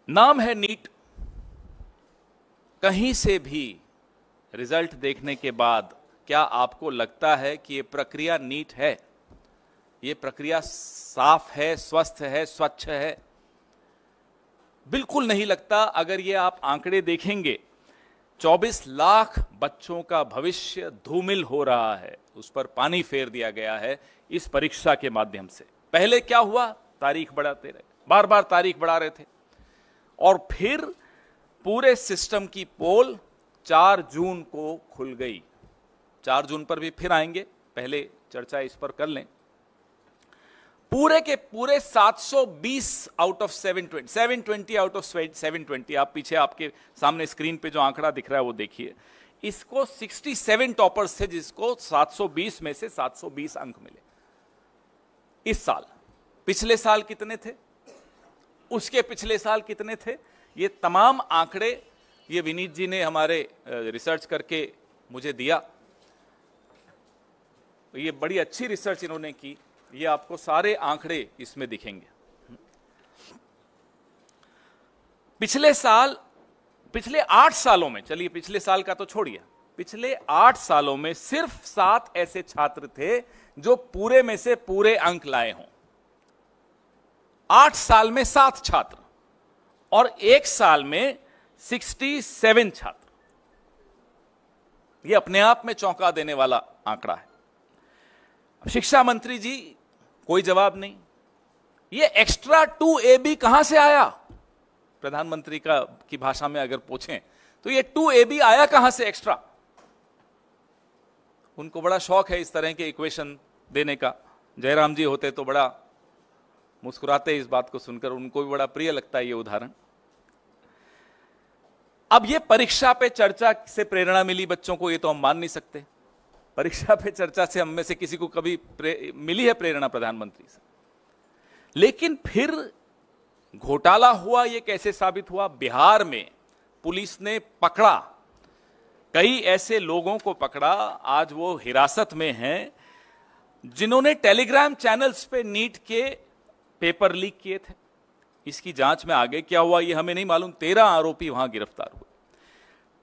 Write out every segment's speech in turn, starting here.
नाम है नीट। कहीं से भी रिजल्ट देखने के बाद क्या आपको लगता है कि ये प्रक्रिया नीट है, ये प्रक्रिया साफ है, स्वस्थ है, स्वच्छ है? बिल्कुल नहीं लगता। अगर ये आप आंकड़े देखेंगे, 24 लाख बच्चों का भविष्य धूमिल हो रहा है, उस पर पानी फेर दिया गया है इस परीक्षा के माध्यम से। पहले क्या हुआ? तारीख बढ़ाते रहे, बार बार तारीख बढ़ा रहे थे, और फिर पूरे सिस्टम की पोल 4 जून को खुल गई। 4 जून पर भी फिर आएंगे, पहले चर्चा इस पर कर लें। पूरे के पूरे 720 आउट ऑफ 720 आउट ऑफ 720, आप पीछे आपके सामने स्क्रीन पे जो आंकड़ा दिख रहा है वो देखिए। इसको 67 टॉपर्स थे, जिसको 720 में से 720 अंक मिले इस साल। पिछले साल कितने थे, उसके पिछले साल कितने थे? ये तमाम आंकड़े ये विनीत जी ने हमारे रिसर्च करके मुझे दिया। ये बड़ी अच्छी रिसर्च इन्होंने की, ये आपको सारे आंकड़े इसमें दिखेंगे। पिछले 8 सालों में, चलिए पिछले साल का तो छोड़िए, पिछले 8 सालों में सिर्फ 7 ऐसे छात्र थे जो पूरे में से पूरे अंक लाए हों। 8 साल में 7 छात्र, और 1 साल में 67 छात्र। यह अपने आप में चौंका देने वाला आंकड़ा है। शिक्षा मंत्री जी कोई जवाब नहीं। यह एक्स्ट्रा 2AB कहां से आया? प्रधानमंत्री की भाषा में अगर पूछें तो यह 2AB आया कहां से एक्स्ट्रा? उनको बड़ा शौक है इस तरह के इक्वेशन देने का। जयराम जी होते तो बड़ा मुस्कुराते इस बात को सुनकर, उनको भी बड़ा प्रिय लगता है ये उदाहरण। अब ये परीक्षा पे चर्चा से प्रेरणा मिली बच्चों को, ये तो हम मान नहीं सकते। परीक्षा पे चर्चा से हम में से किसी को कभी मिली है प्रेरणा प्रधानमंत्री से? लेकिन फिर घोटाला हुआ। ये कैसे साबित हुआ? बिहार में पुलिस ने पकड़ा, कई ऐसे लोगों को पकड़ा, आज वो हिरासत में हैं, जिन्होंने टेलीग्राम चैनल्स पे नीट के पेपर लीक किए थे। इसकी जांच में आगे क्या हुआ ये हमें नहीं मालूम। 13 आरोपी वहां गिरफ्तार हुए।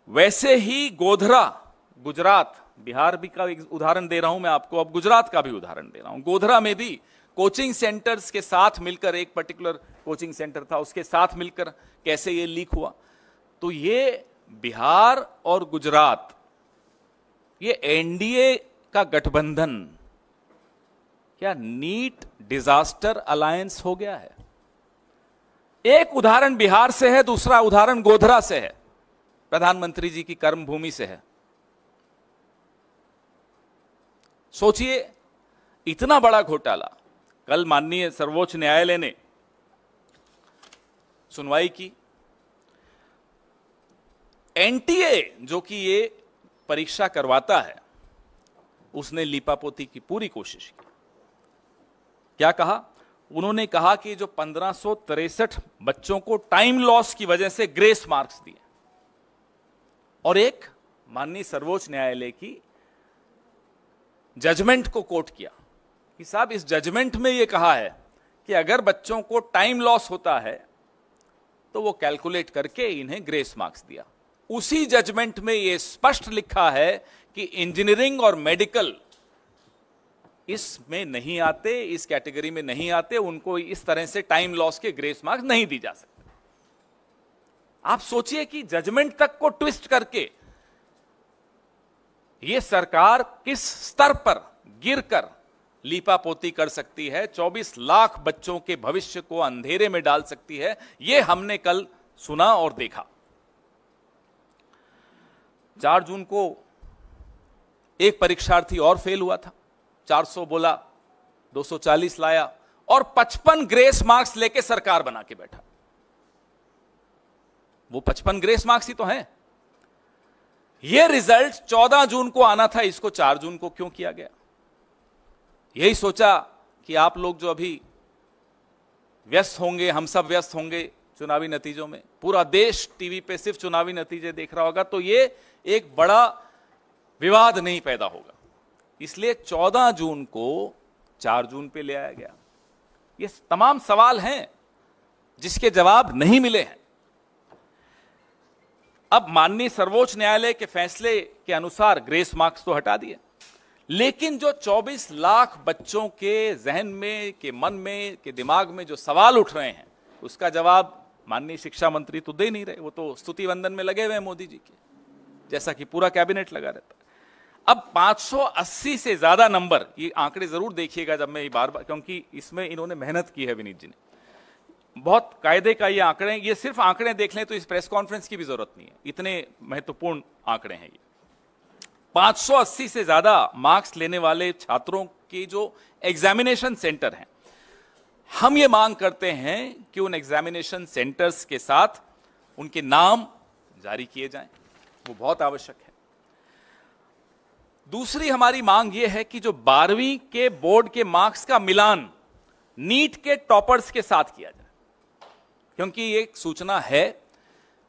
वैसे ही गोधरा, गुजरात, बिहार भी का एक उदाहरण दे रहा हूं मैं आपको, अब गुजरात का भी उदाहरण दे रहा हूं। गोधरा में भी कोचिंग सेंटर्स के साथ मिलकर, एक पर्टिकुलर कोचिंग सेंटर था, उसके साथ मिलकर कैसे ये लीक हुआ। तो ये बिहार और गुजरात, ये एनडीए का गठबंधन क्या नीट डिजास्टर अलायंस हो गया है? एक उदाहरण बिहार से है, दूसरा उदाहरण गोधरा से है, प्रधानमंत्री जी की कर्मभूमि से है। सोचिए, इतना बड़ा घोटाला। कल माननीय सर्वोच्च न्यायालय ने सुनवाई की। एनटीए जो कि ये परीक्षा करवाता है, उसने लीपापोती की पूरी कोशिश की। क्या कहा? उन्होंने कहा कि जो 1563 बच्चों को टाइम लॉस की वजह से ग्रेस मार्क्स दिए, और एक माननीय सर्वोच्च न्यायालय की जजमेंट को कोट किया कि साहब इस जजमेंट में यह कहा है कि अगर बच्चों को टाइम लॉस होता है तो वो कैलकुलेट करके इन्हें ग्रेस मार्क्स दिया। उसी जजमेंट में यह स्पष्ट लिखा है कि इंजीनियरिंग और मेडिकल इसमें नहीं आते, इस कैटेगरी में नहीं आते, उनको इस तरह से टाइम लॉस के ग्रेस मार्क्स नहीं दी जा सकते। आप सोचिए कि जजमेंट तक को ट्विस्ट करके यह सरकार किस स्तर पर गिरकर लीपापोती कर सकती है, 24 लाख बच्चों के भविष्य को अंधेरे में डाल सकती है। यह हमने कल सुना और देखा। 4 जून को एक परीक्षार्थी और फेल हुआ था, 400 बोला, 240 लाया, और 55 ग्रेस मार्क्स लेके सरकार बना के बैठा। वो 55 ग्रेस मार्क्स ही तो हैं। ये रिजल्ट 14 जून को आना था, इसको 4 जून को क्यों किया गया? यही सोचा कि आप लोग जो अभी व्यस्त होंगे, हम सब व्यस्त होंगे चुनावी नतीजों में, पूरा देश टीवी पे सिर्फ चुनावी नतीजे देख रहा होगा, तो ये एक बड़ा विवाद नहीं पैदा होगा, इसलिए 14 जून को 4 जून पे ले आया गया। ये तमाम सवाल हैं जिसके जवाब नहीं मिले हैं। अब माननीय सर्वोच्च न्यायालय के फैसले के अनुसार ग्रेस मार्क्स तो हटा दिए, लेकिन जो 24 लाख बच्चों के जहन में, के मन में, के दिमाग में जो सवाल उठ रहे हैं, उसका जवाब माननीय शिक्षा मंत्री तो दे नहीं रहे। वो तो स्तुति वंदन में लगे हुए हैं मोदी जी के, जैसा कि पूरा कैबिनेट लगा रहता है। अब 580 से ज्यादा नंबर, ये आंकड़े जरूर देखिएगा जब मैं बार बार, क्योंकि इसमें इन्होंने मेहनत की है विनीत जी ने, बहुत कायदे का ये आंकड़े, ये सिर्फ आंकड़े देख लें तो इस प्रेस कॉन्फ्रेंस की भी जरूरत नहीं है, इतने महत्वपूर्ण आंकड़े हैं ये। 580 से ज्यादा मार्क्स लेने वाले छात्रों के जो एग्जामिनेशन सेंटर हैं, हम ये मांग करते हैं कि उन एग्जामिनेशन सेंटर्स के साथ उनके नाम जारी किए जाएं, वो बहुत आवश्यक है। दूसरी हमारी मांग ये है कि जो 12वीं के बोर्ड के मार्क्स का मिलान नीट के टॉपर्स के साथ किया जाए, क्योंकि एक सूचना है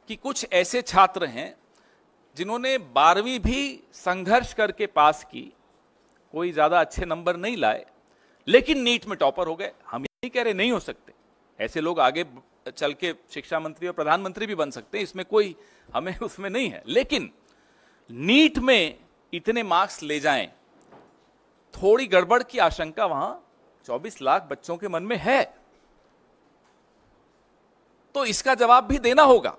कि कुछ ऐसे छात्र हैं जिन्होंने 12वीं भी संघर्ष करके पास की, कोई ज्यादा अच्छे नंबर नहीं लाए, लेकिन नीट में टॉपर हो गए। हम ये नहीं कह रहे नहीं हो सकते, ऐसे लोग आगे चल के शिक्षा मंत्री और प्रधानमंत्री भी बन सकते हैं, इसमें कोई हमें उसमें नहीं है, लेकिन नीट में इतने मार्क्स ले जाएं, थोड़ी गड़बड़ की आशंका वहां 24 लाख बच्चों के मन में है, तो इसका जवाब भी देना होगा।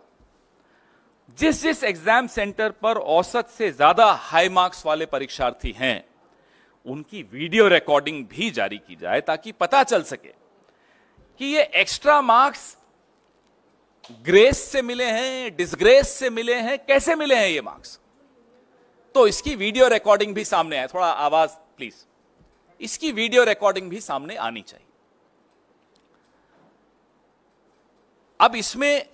जिस जिस एग्जाम सेंटर पर औसत से ज्यादा हाई मार्क्स वाले परीक्षार्थी हैं, उनकी वीडियो रिकॉर्डिंग भी जारी की जाए, ताकि पता चल सके कि ये एक्स्ट्रा मार्क्स ग्रेस से मिले हैं, डिसग्रेस से मिले हैं, कैसे मिले हैं ये मार्क्स। तो इसकी वीडियो रिकॉर्डिंग भी सामने आए, थोड़ा आवाज प्लीज, इसकी वीडियो रिकॉर्डिंग भी सामने आनी चाहिए। अब इसमें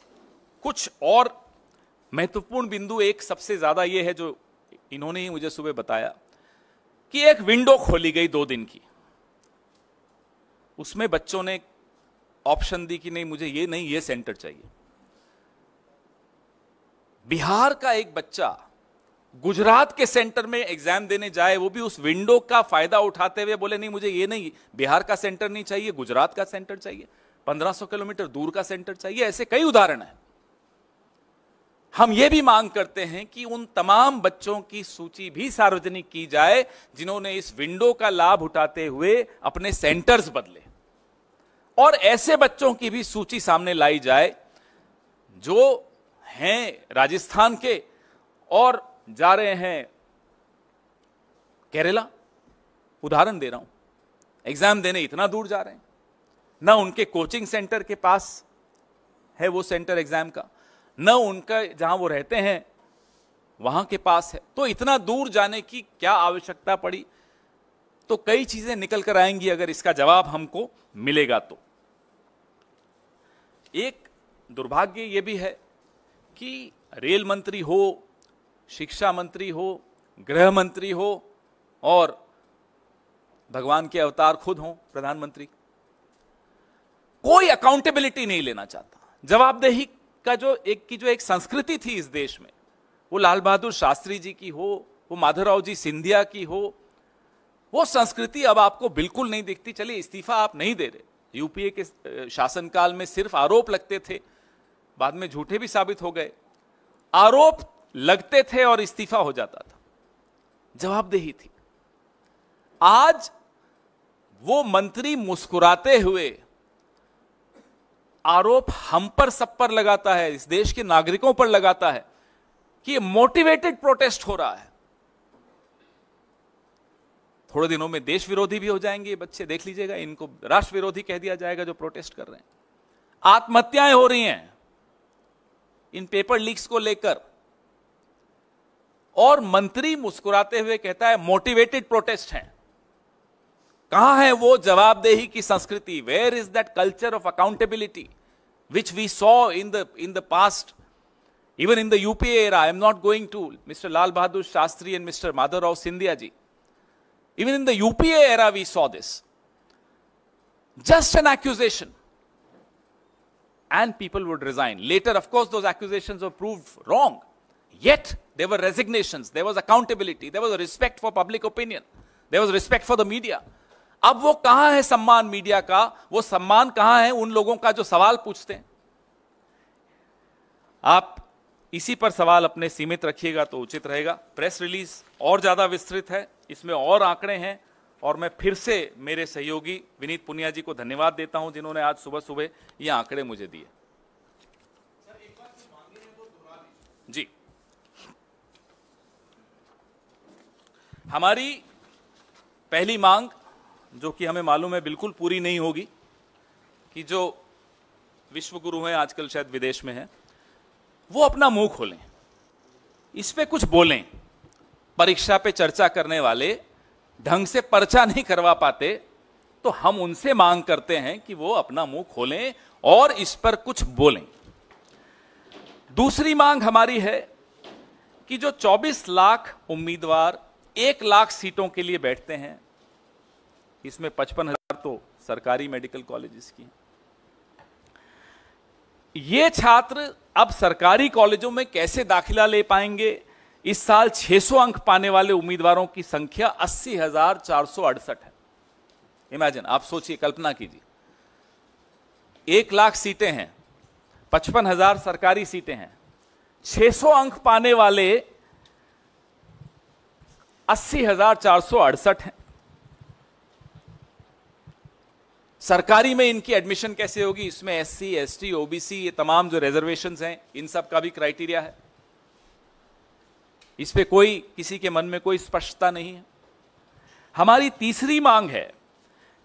कुछ और महत्वपूर्ण बिंदु, एक सबसे ज्यादा यह है जो इन्होंने ही मुझे सुबह बताया कि एक विंडो खोली गई 2 दिन की, उसमें बच्चों ने ऑप्शन दी कि नहीं मुझे ये नहीं, ये सेंटर चाहिए। बिहार का एक बच्चा गुजरात के सेंटर में एग्जाम देने जाए, वो भी उस विंडो का फायदा उठाते हुए बोले नहीं मुझे ये नहीं, बिहार का सेंटर नहीं चाहिए, गुजरात का सेंटर चाहिए, 1500 किलोमीटर दूर का सेंटर चाहिए। ऐसे कई उदाहरण हैं। हम ये भी मांग करते हैं कि उन तमाम बच्चों की सूची भी सार्वजनिक की जाए जिन्होंने इस विंडो का लाभ उठाते हुए अपने सेंटर्स बदले, और ऐसे बच्चों की भी सूची सामने लाई जाए जो हैं राजस्थान के और जा रहे हैं केरला, उदाहरण दे रहा हूं, एग्जाम देने इतना दूर जा रहे हैं, ना उनके कोचिंग सेंटर के पास है वो सेंटर एग्जाम का, न उनका जहां वो रहते हैं वहां के पास है, तो इतना दूर जाने की क्या आवश्यकता पड़ी। तो कई चीजें निकल कर आएंगी अगर इसका जवाब हमको मिलेगा तो। एक दुर्भाग्य यह भी है कि रेल मंत्री हो, शिक्षा मंत्री हो, गृह मंत्री हो और भगवान के अवतार खुद हो प्रधानमंत्री, कोई अकाउंटेबिलिटी नहीं लेना चाहता। जवाबदेही का जो एक संस्कृति थी इस देश में, वो लाल बहादुर शास्त्री जी की हो, वो माधवराव जी सिंधिया की हो, वो संस्कृति अब आपको बिल्कुल नहीं दिखती। चलिए इस्तीफा आप नहीं दे रहे, यूपीए के शासनकाल में सिर्फ आरोप लगते थे, बाद में झूठे भी साबित हो गए, आरोप लगते थे और इस्तीफा हो जाता था, जवाबदेही थी। आज वो मंत्री मुस्कुराते हुए आरोप हम पर सब पर लगाता है, इस देश के नागरिकों पर लगाता है कि मोटिवेटेड प्रोटेस्ट हो रहा है। थोड़े दिनों में देश विरोधी भी हो जाएंगे ये बच्चे, देख लीजिएगा, इनको राष्ट्र विरोधी कह दिया जाएगा जो प्रोटेस्ट कर रहे हैं। आत्महत्याएं हो रही हैं इन पेपर लीक्स को लेकर, और मंत्री मुस्कुराते हुए कहता है मोटिवेटेड प्रोटेस्ट है। कहां है वो जवाबदेही की संस्कृति? Where is that culture of accountability which we saw in the past, even in the UPA era? I am not going to Mr. Lal Bahadur Shastri and Mr. Madhavrao Sindhya ji. Even in the UPA era we saw this. Just an accusation and people would resign. Later, of course, those accusations were proved wrong. Yet there were resignations, there was accountability, there was a respect for public opinion, there was respect for the media. अब वो कहां है सम्मान media का? वो सम्मान कहां है उन लोगों का जो सवाल पूछते हैं? आप इसी पर सवाल अपने सीमित रखिएगा तो उचित रहेगा। प्रेस रिलीज और ज्यादा विस्तृत है, इसमें और आंकड़े हैं, और मैं फिर से मेरे सहयोगी विनीत पुनिया जी को धन्यवाद देता हूं जिन्होंने आज सुबह सुबह ये आंकड़े मुझे दिए। जी, हमारी पहली मांग, जो कि हमें मालूम है बिल्कुल पूरी नहीं होगी, कि जो विश्व गुरु हैं, आजकल शायद विदेश में हैं, वो अपना मुंह खोलें, इस पे कुछ बोलें। परीक्षा पे चर्चा करने वाले ढंग से पर्चा नहीं करवा पाते, तो हम उनसे मांग करते हैं कि वो अपना मुंह खोलें और इस पर कुछ बोलें। दूसरी मांग हमारी है कि जो 24 लाख उम्मीदवार 1 लाख सीटों के लिए बैठते हैं, इसमें 55,000 तो सरकारी मेडिकल कॉलेजेस की, ये छात्र अब सरकारी कॉलेजों में कैसे दाखिला ले पाएंगे? इस साल 600 अंक पाने वाले उम्मीदवारों की संख्या 80,468 है। इमेजिन, आप सोचिए, कल्पना कीजिए, 1 लाख सीटें हैं, 55,000 सरकारी सीटें हैं, 600 अंक पाने वाले 80,468 हैं। सरकारी में इनकी एडमिशन कैसे होगी? इसमें एससी, एसटी, ओबीसी, ये तमाम जो रिजर्वेशंस हैं, इन सब का भी क्राइटेरिया है। इस पे कोई, किसी के मन में कोई स्पष्टता नहीं है। हमारी तीसरी मांग है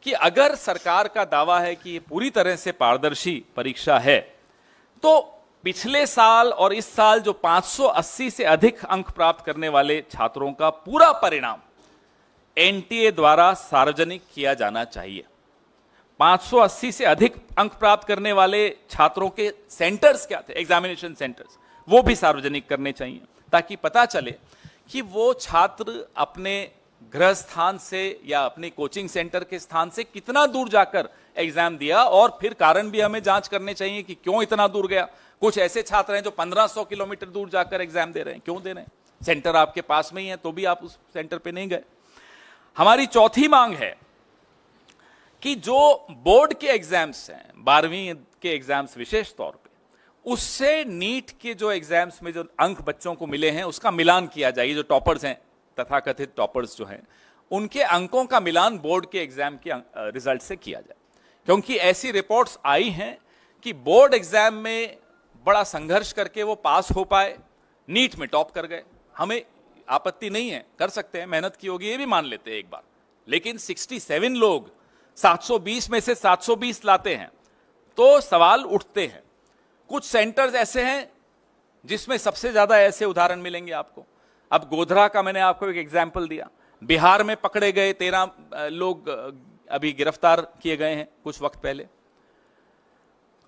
कि अगर सरकार का दावा है कि ये पूरी तरह से पारदर्शी परीक्षा है, तो पिछले साल और इस साल जो 580 से अधिक अंक प्राप्त करने वाले छात्रों का पूरा परिणाम एनटीए द्वारा सार्वजनिक किया जाना चाहिए। 580 से अधिक अंक प्राप्त करने वाले छात्रों के सेंटर्स क्या थे, एग्जामिनेशन सेंटर्स, वो भी सार्वजनिक करने चाहिए, ताकि पता चले कि वो छात्र अपने गृह स्थान से या अपने कोचिंग सेंटर के स्थान से कितना दूर जाकर एग्जाम दिया, और फिर कारण भी हमें जांच करने चाहिए कि क्यों इतना दूर गया। कुछ ऐसे छात्र हैं जो 1500 किलोमीटर दूर जाकर एग्जाम दे रहे हैं, क्यों दे रहे हैं? सेंटर आपके पास में ही है तो भी आप उस सेंटर पे नहीं गए। हमारी चौथी मांग है कि जो बोर्ड के एग्जाम्स हैं, 12वीं के एग्जाम्स विशेष तौर पे, उससे नीट के जो एग्जाम्स में जो अंक बच्चों को मिले हैं उसका मिलान किया जाए। जो टॉपर्स हैं, तथाकथित टॉपर्स जो हैं, उनके अंकों का मिलान बोर्ड के एग्जाम के रिजल्ट से किया जाए। क्योंकि ऐसी रिपोर्ट्स आई हैं कि बोर्ड एग्जाम में बड़ा संघर्ष करके वो पास हो पाए, नीट में टॉप कर गए। हमें आपत्ति नहीं है, कर सकते हैं, मेहनत की होगी, ये भी मान लेते हैं एक बार, लेकिन 67 लोग 720 में से 720 लाते हैं तो सवाल उठते हैं। कुछ सेंटर्स ऐसे हैं जिसमें सबसे ज्यादा ऐसे उदाहरण मिलेंगे आपको। अब गोधरा का मैंने आपको एक एग्जाम्पल दिया, बिहार में पकड़े गए 13 लोग अभी गिरफ्तार किए गए हैं कुछ वक्त पहले।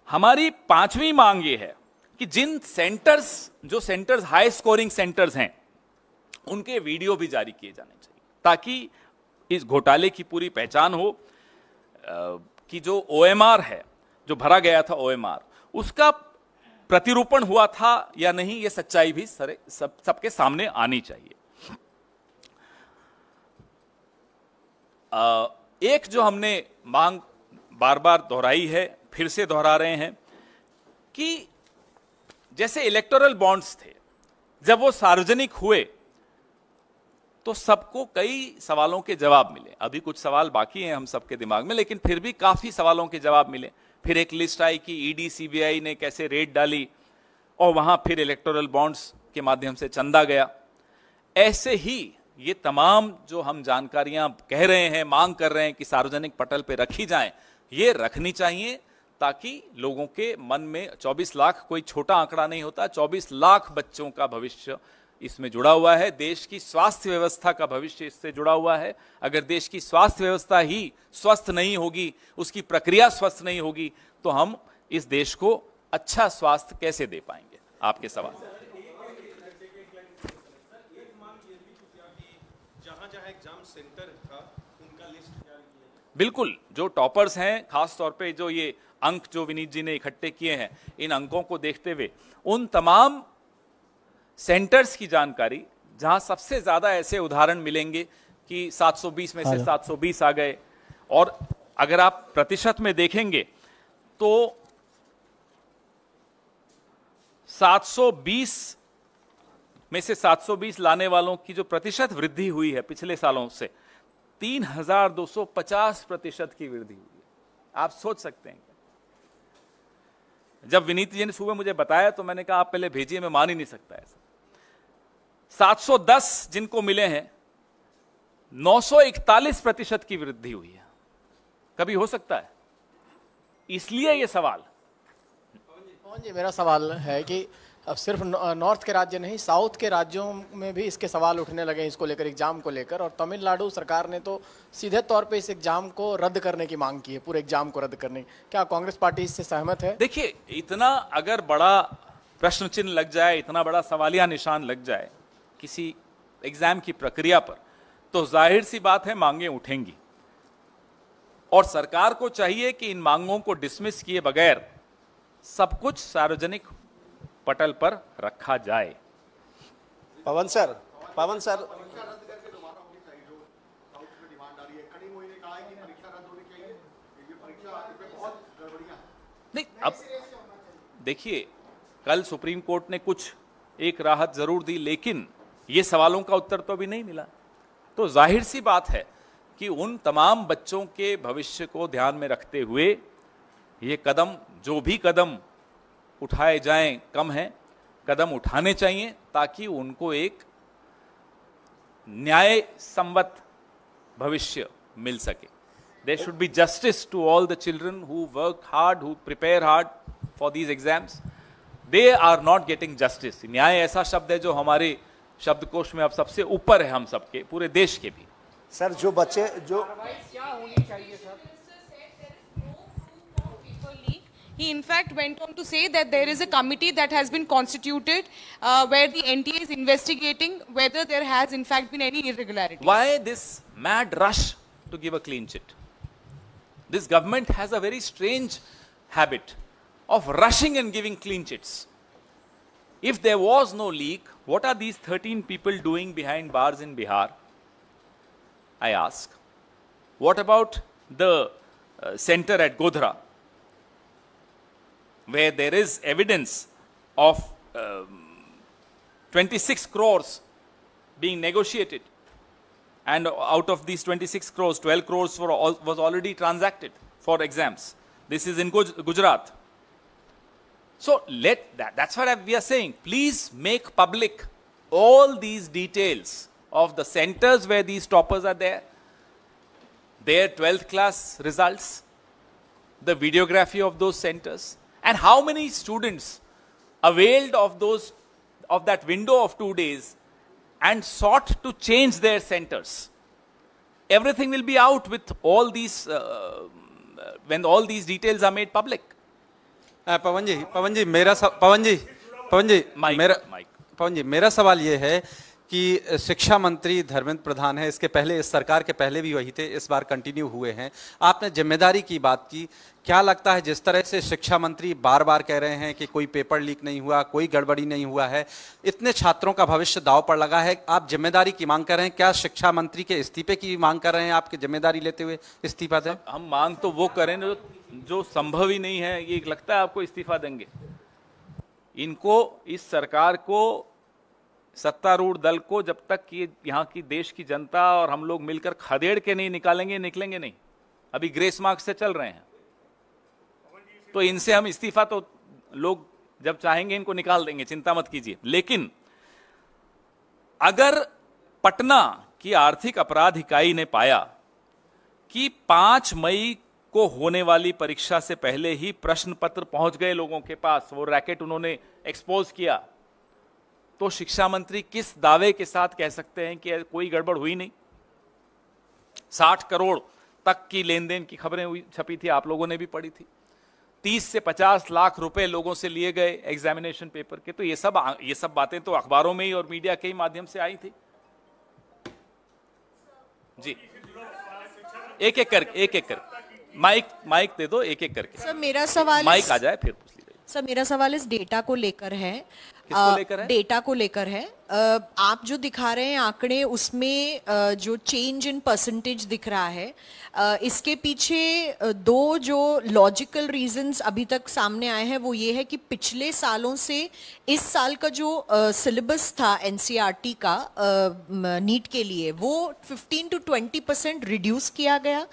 हमारी पांचवी मांग ये है कि जिन सेंटर्स, जो सेंटर्स हाई स्कोरिंग सेंटर्स हैं, उनके वीडियो भी जारी किए जाने चाहिए, ताकि इस घोटाले की पूरी पहचान हो कि जो ओएमआर है, जो भरा गया था ओएमआर, उसका प्रतिरूपण हुआ था या नहीं, ये सच्चाई भी सबके सामने आनी चाहिए। एक जो हमने मांग बार बार दोहराई है, फिर से दोहरा रहे हैं, कि जैसे इलेक्टोरल बॉन्ड्स थे, जब वो सार्वजनिक हुए तो सबको कई सवालों के जवाब मिले। अभी कुछ सवाल बाकी हैं हम सबके दिमाग में, लेकिन फिर भी काफी सवालों के जवाब मिले। फिर एक लिस्ट आई कि ईडी सीबीआई ने कैसे रेड डाली, और वहां फिर इलेक्टोरल बॉन्ड्स के माध्यम से चंदा गया। ऐसे ही ये तमाम जो हम जानकारियां कह रहे हैं, मांग कर रहे हैं कि सार्वजनिक पटल पे रखी जाएं, ये रखनी चाहिए, ताकि लोगों के मन में 24 लाख कोई छोटा आंकड़ा नहीं होता, 24 लाख बच्चों का भविष्य इसमें जुड़ा हुआ है। देश की स्वास्थ्य व्यवस्था का भविष्य इससे जुड़ा हुआ है। अगर देश की स्वास्थ्य व्यवस्था ही स्वस्थ नहीं होगी, उसकी प्रक्रिया स्वस्थ नहीं होगी, तो हम इस देश को अच्छा स्वास्थ्य कैसे दे पाएंगे? आपके सवाल। बिल्कुल, जो टॉपर्स हैं, खास तौर पे जो ये अंक जो विनीत जी ने इकट्ठे किए हैं, इन अंकों को देखते हुए उन तमाम सेंटर्स की जानकारी, जहां सबसे ज्यादा ऐसे उदाहरण मिलेंगे कि 720 में से 720 आ गए, और अगर आप प्रतिशत में देखेंगे तो 720 में से 720 लाने वालों की जो प्रतिशत वृद्धि हुई है पिछले सालों से 3250% की वृद्धि हुई है। आप सोच सकते हैं। जब विनीत जी ने सुबह मुझे बताया तो मैंने कहा आप पहले भेजिए, मैं मान ही नहीं सकता ऐसा। 710 जिनको मिले हैं 941% की वृद्धि हुई है। कभी हो सकता है? इसलिए यह सवाल। पवन जी, मेरा सवाल है कि अब सिर्फ नॉर्थ के राज्य नहीं, साउथ के राज्यों में भी इसके सवाल उठने लगे इसको लेकर, एग्जाम को लेकर, और तमिलनाडु सरकार ने तो सीधे तौर पे इस एग्जाम को रद्द करने की मांग की है, पूरे एग्जाम को रद्द करने की। क्या कांग्रेस पार्टी इससे सहमत है? देखिए, इतना अगर बड़ा प्रश्न चिन्ह लग जाए, इतना बड़ा सवालिया निशान लग जाए किसी एग्जाम की प्रक्रिया पर, तो जाहिर सी बात है मांगे उठेंगी। और सरकार को चाहिए कि इन मांगों को डिसमिस किए बगैर सब कुछ सार्वजनिक पटल पर रखा जाए। पवन सर नहीं, अब देखिए, कल सुप्रीम कोर्ट ने कुछ एक राहत जरूर दी, लेकिन ये सवालों का उत्तर तो अभी नहीं मिला। तो जाहिर सी बात है कि उन तमाम बच्चों के भविष्य को ध्यान में रखते हुए ये कदम, जो भी कदम उठाए जाएं कम है, कदम उठाने चाहिए ताकि उनको एक न्याय संबद्ध भविष्य मिल सके। There should be justice to all the children who work hard, who prepare hard for these exams. They are not getting justice. न्याय ऐसा शब्द है जो हमारे शब्दकोश में अब सबसे ऊपर है, हम सबके, पूरे देश के भी। सर, जो बच्चे जो क्या होनी चाहिए sir? He in fact went on to say that there is a committee that has been constituted where the NTA is investigating whether there has in fact been any irregularity. Why this mad rush to give a clean chit? This government has a very strange habit of rushing and giving clean chits. If there was no leak, what are these 13 people doing behind bars in Bihar? I ask. What about the center at Godhra, where there is evidence of 26 crores being negotiated, and out of these 26 crores, 12 crores was already transacted for exams. This is in Gujarat. So that's what we are saying. Please make public all these details of the centers where these toppers are there, their 12th class results, the videography of those centers, and how many students availed of that window of 2 days and sought to change their centers. Everything will be out with all these when all these details are made public. पवन जी मेरा सवाल ये है कि शिक्षा मंत्री धर्मेंद्र प्रधान है, इसके पहले, इस सरकार के पहले भी वही थे, इस बार कंटिन्यू हुए हैं। आपने जिम्मेदारी की बात की, क्या लगता है जिस तरह से शिक्षा मंत्री बार बार कह रहे हैं कि कोई पेपर लीक नहीं हुआ, कोई गड़बड़ी नहीं हुआ है, इतने छात्रों का भविष्य दांव पर लगा है, आप जिम्मेदारी की मांग कर रहे हैं, क्या शिक्षा मंत्री के इस्तीफे की मांग कर रहे हैं? आपकी जिम्मेदारी लेते हुए इस्तीफा दें? हम मांग तो वो करें जो संभव ही नहीं है। ये लगता है आपको इस्तीफा देंगे? इनको, इस सरकार को, सत्तारूढ़ दल को, जब तक ये यहाँ की देश की जनता और हम लोग मिलकर खदेड़ के नहीं निकालेंगे, निकलेंगे नहीं। अभी ग्रेस मार्क्स से चल रहे हैं, तो इनसे हम इस्तीफा तो लोग जब चाहेंगे इनको निकाल देंगे, चिंता मत कीजिए। लेकिन अगर पटना की आर्थिक अपराध इकाई ने पाया कि 5 मई को होने वाली परीक्षा से पहले ही प्रश्न पत्र पहुंच गए लोगों के पास, वो रैकेट उन्होंने एक्सपोज किया, तो शिक्षा मंत्री किस दावे के साथ कह सकते हैं कि कोई गड़बड़ हुई नहीं? 60 करोड़ तक की लेन देन की खबरें छपी थी, आप लोगों ने भी पढ़ी थी। 30 से 50 लाख रुपए लोगों से लिए गए एग्जामिनेशन पेपर के। तो ये सब बातें तो अखबारों में ही और मीडिया के ही माध्यम से आई थी। जी, एक एक कर माइक दे दो, एक एक करके। सर मेरा सवाल माइक आ जाए फिर पूछ लीजिए। सर मेरा सवाल इस डेटा को लेकर है किसको लेकर है? डेटा को लेकर है। आप जो दिखा रहे हैं आंकड़े, उसमें जो चेंज इन परसेंटेज दिख रहा है, इसके पीछे दो जो लॉजिकल रीजंस अभी तक सामने आए हैं वो ये है कि पिछले सालों से इस साल का जो सिलेबस था एनसीईआरटी का नीट के लिए, वो 15 to 20% रिड्यूस किया गया,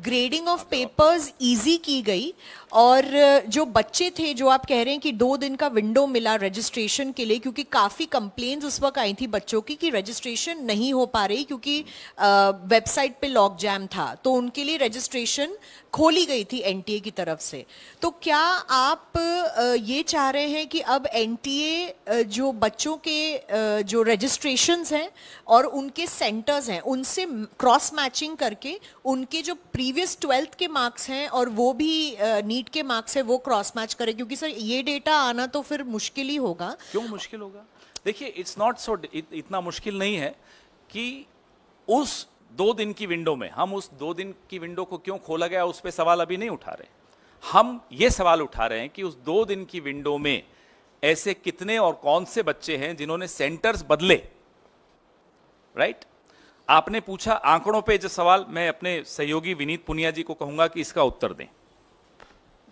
ग्रेडिंग ऑफ पेपर्स इजी की गई, और जो बच्चे थे, जो आप कह रहे हैं कि 2 दिन का विंडो मिला रजिस्ट्रेशन के लिए, क्योंकि काफ़ी कंप्लेंट्स उस वक्त आई थी बच्चों की कि रजिस्ट्रेशन नहीं हो पा रही क्योंकि वेबसाइट पे लॉक जैम था, तो उनके लिए रजिस्ट्रेशन खोली गई थी एनटीए की तरफ से। तो क्या आप ये चाह रहे हैं कि अब एनटीए जो बच्चों के जो रजिस्ट्रेशंस हैं और उनके सेंटर्स हैं उनसे क्रॉस मैचिंग करके उनके जो प्रीवियस 12th के मार्क्स हैं और वो भी नीट के मार्क्स है वो क्रॉस मैच करें? क्योंकि सर ये डेटा आना तो फिर मुश्किल ही होगा। क्यों मुश्किल होगा? देखिए, इट्स नॉट सो, इतना मुश्किल नहीं है कि उस 2 दिन की विंडो में, हम उस 2 दिन की विंडो को क्यों खोला गया उस पर सवाल अभी नहीं उठा रहे। हम ये सवाल उठा रहे हैं कि उस 2 दिन की विंडो में ऐसे कितने और कौन से बच्चे हैं जिन्होंने सेंटर्स बदले, राइट? आपने पूछा आंकड़ों पे जो सवाल, मैं अपने सहयोगी विनीत पुनिया जी को कहूंगा कि इसका उत्तर दें।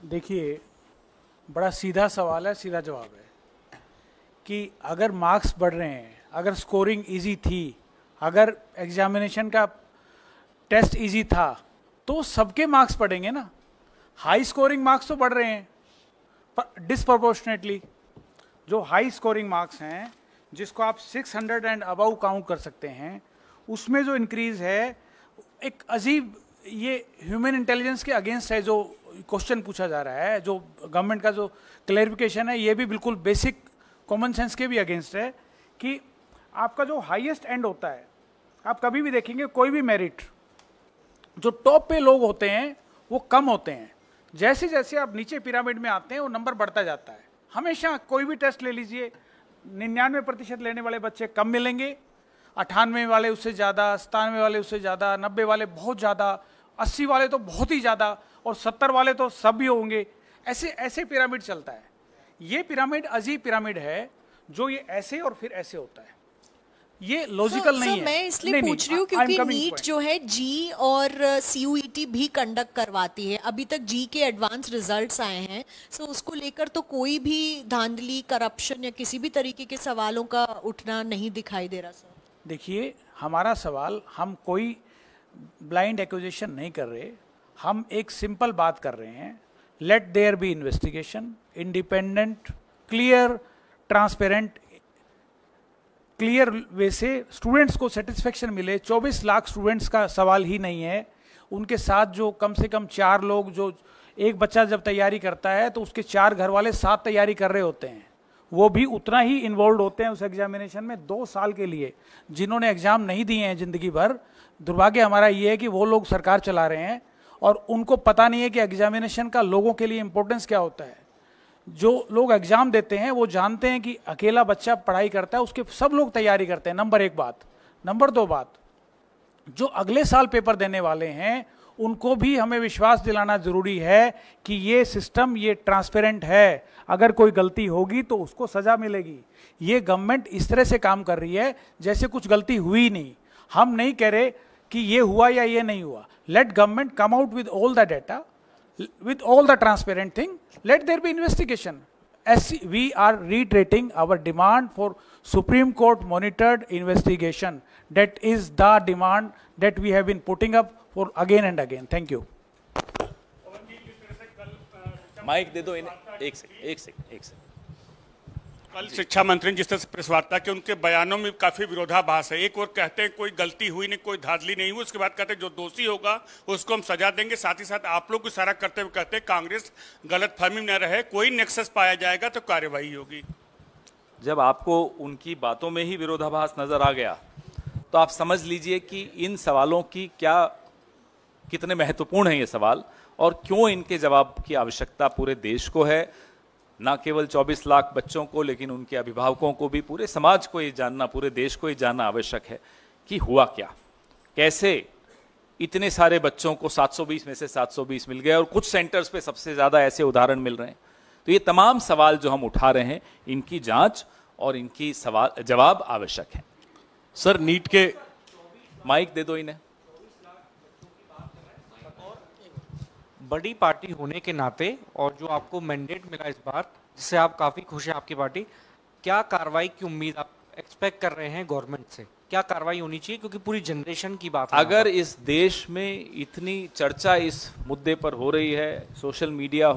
देखिए, बड़ा सीधा सवाल है, सीधा जवाब है कि अगर मार्क्स बढ़ रहे हैं, अगर स्कोरिंग इजी थी, अगर एग्जामिनेशन का टेस्ट इजी था, तो सबके मार्क्स बढ़ेंगे ना। हाई स्कोरिंग मार्क्स तो बढ़ रहे हैं पर डिस्प्रोपोर्शनेटली। जो हाई स्कोरिंग मार्क्स हैं, जिसको आप 600 एंड अबव काउंट कर सकते हैं, उसमें जो इंक्रीज है एक अजीब, ये ह्यूमन इंटेलिजेंस के अगेंस्ट है। जो क्वेश्चन पूछा जा रहा है, जो गवर्नमेंट का जो क्लैरिफिकेशन है, ये भी बिल्कुल बेसिक कॉमन सेंस के भी अगेंस्ट है कि आपका जो हाईएस्ट एंड होता है, आप कभी भी देखेंगे कोई भी मेरिट, जो टॉप पे लोग होते हैं वो कम होते हैं। जैसे जैसे आप नीचे पिरामिड में आते हैं वो नंबर बढ़ता जाता है। हमेशा कोई भी टेस्ट ले लीजिए, 99% लेने वाले बच्चे कम मिलेंगे, 98 वाले उससे ज़्यादा, 97 वाले उससे ज़्यादा, 90 वाले बहुत ज़्यादा, 80 वाले तो बहुत ही ज़्यादा, और 70 वाले तो सब भी होंगे। ऐसे ऐसे पिरामिड चलता है। ये पिरामिड अजीब पिरामिड है, जो ये ऐसे और फिर ऐसे होता है। ये लॉजिकल नहीं है। मैं इसलिए पूछ रही हूँ क्योंकि नीट जो है जी और सीयूईटी भी कंडक्ट करवाती है। अभी तक जी के एडवांस रिजल्ट्स आए हैं, सो उसको लेकर तो कोई भी धांधली, करप्शन या किसी भी तरीके के सवालों का उठना नहीं दिखाई दे रहा सर। देखिए, हमारा सवाल, हम कोई ब्लाइंड एक्यूजेशन नहीं कर रहे, हम एक सिंपल बात कर रहे हैं। Let there be investigation, independent, clear, transparent, clear way से स्टूडेंट्स को सेटिस्फेक्शन मिले। 24 लाख स्टूडेंट्स का सवाल ही नहीं है, उनके साथ जो कम से कम 4 लोग, जो एक बच्चा जब तैयारी करता है तो उसके 4 घर वाले साथ तैयारी कर रहे होते हैं, वो भी उतना ही इन्वॉल्व होते हैं उस एग्जामिनेशन में 2 साल के लिए। जिन्होंने एग्जाम नहीं दिए हैं जिंदगी भर, दुर्भाग्य हमारा ये है कि वो लोग सरकार चला रहे हैं और उनको पता नहीं है कि एग्जामिनेशन का लोगों के लिए इंपॉर्टेंस क्या होता है। जो लोग एग्जाम देते हैं वो जानते हैं कि अकेला बच्चा पढ़ाई करता है, उसके सब लोग तैयारी करते हैं। नंबर 1 बात। नंबर 2 बात, जो अगले साल पेपर देने वाले हैं उनको भी हमें विश्वास दिलाना जरूरी है कि ये सिस्टम, ये ट्रांसपेरेंट है। अगर कोई गलती होगी तो उसको सजा मिलेगी। ये गवर्नमेंट इस तरह से काम कर रही है जैसे कुछ गलती हुई नहीं। हम नहीं कह रहे कि ये हुआ या ये नहीं हुआ। Let government come out with all the data, with all the transparent thing, let there be investigation. As we are reiterating our demand for Supreme Court monitored investigation. That is the demand that we have been putting up for again and again. Thank you. Mike दे दो इन्हें। एक second. कल शिक्षा मंत्री ने जिस तरह से प्रेस वार्ता की, उनके बयानों में काफी विरोधाभास है। एक और कहते हैं कोई गलती हुई नहीं, कोई धांधली नहीं हुई, उसके बाद कहते हैं जो दोषी होगा उसको हम सजा देंगे। साथ ही साथ आप लोग को इशारा करते हुए कहते हैं कांग्रेस गलतफहमी में न रहे, कोई नेक्सस पाया जाएगा तो कार्रवाई होगी। जब आपको उनकी बातों में ही विरोधाभास नजर आ गया तो आप समझ लीजिए कि इन सवालों की क्या, कितने महत्वपूर्ण हैं ये सवाल और क्यों इनके जवाब की आवश्यकता पूरे देश को है। ना केवल 24 लाख बच्चों को, लेकिन उनके अभिभावकों को भी, पूरे समाज को ये जानना, पूरे देश को ये जानना आवश्यक है कि हुआ क्या, कैसे इतने सारे बच्चों को 720 में से 720 मिल गए और कुछ सेंटर्स पे सबसे ज़्यादा ऐसे उदाहरण मिल रहे हैं। तो ये तमाम सवाल जो हम उठा रहे हैं, इनकी जांच और इनकी सवाल जवाब आवश्यक है। सर नीट के माइक दे दो इन्हें। बड़ी पार्टी होने के नाते और जो आपको मैंडेट मिला इस बार, जिससे आप काफी खुश है आपकी पार्टी, क्या कार्रवाई की उम्मीद आप एक्सपेक्ट कर रहे हैं गवर्नमेंट से? क्या कार्रवाई होनी चाहिए, क्योंकि पूरी जनरेशन की बात है। अगर इस देश में इतनी चर्चा इस मुद्दे पर हो रही है, सोशल मीडिया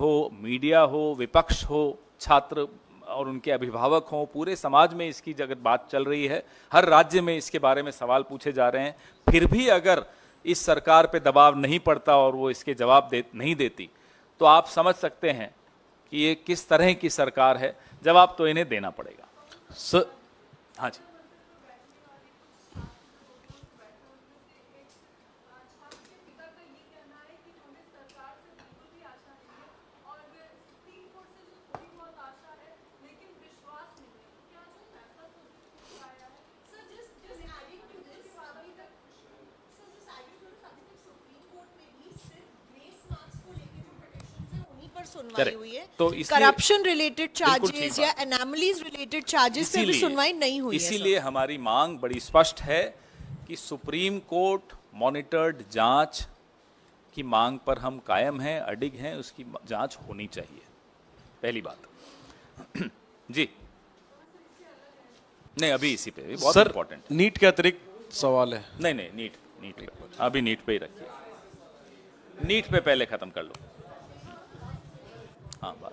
हो, विपक्ष हो, छात्र और उनके अभिभावक हों, पूरे समाज में इसकी जगत बात चल रही है, हर राज्य में इसके बारे में सवाल पूछे जा रहे हैं, फिर भी अगर इस सरकार पे दबाव नहीं पड़ता और वो इसके जवाब नहीं देती, तो आप समझ सकते हैं कि ये किस तरह की सरकार है। जवाब तो इन्हें देना पड़ेगा। सर हाँ जी। सुनवाई हुई है, तो करप्शन रिलेटेड चार्जेस या एनोमलीज रिलेटेड चार्जेस पे भी सुनवाई नहीं हुई है। इसीलिए हमारी मांग बड़ी स्पष्ट है कि सुप्रीम कोर्ट मॉनिटर्ड जांच की मांग पर हम कायम हैं, अडिग हैं, उसकी जांच होनी चाहिए, पहली बात। जी नहीं, अभी इसी पे बहुत इंपॉर्टेंट। नीट के अतिरिक्त सवाल है। नहीं नीट अभी नीट पे ही रखिए, नीट पे पहले खत्म कर लो। हाँ बात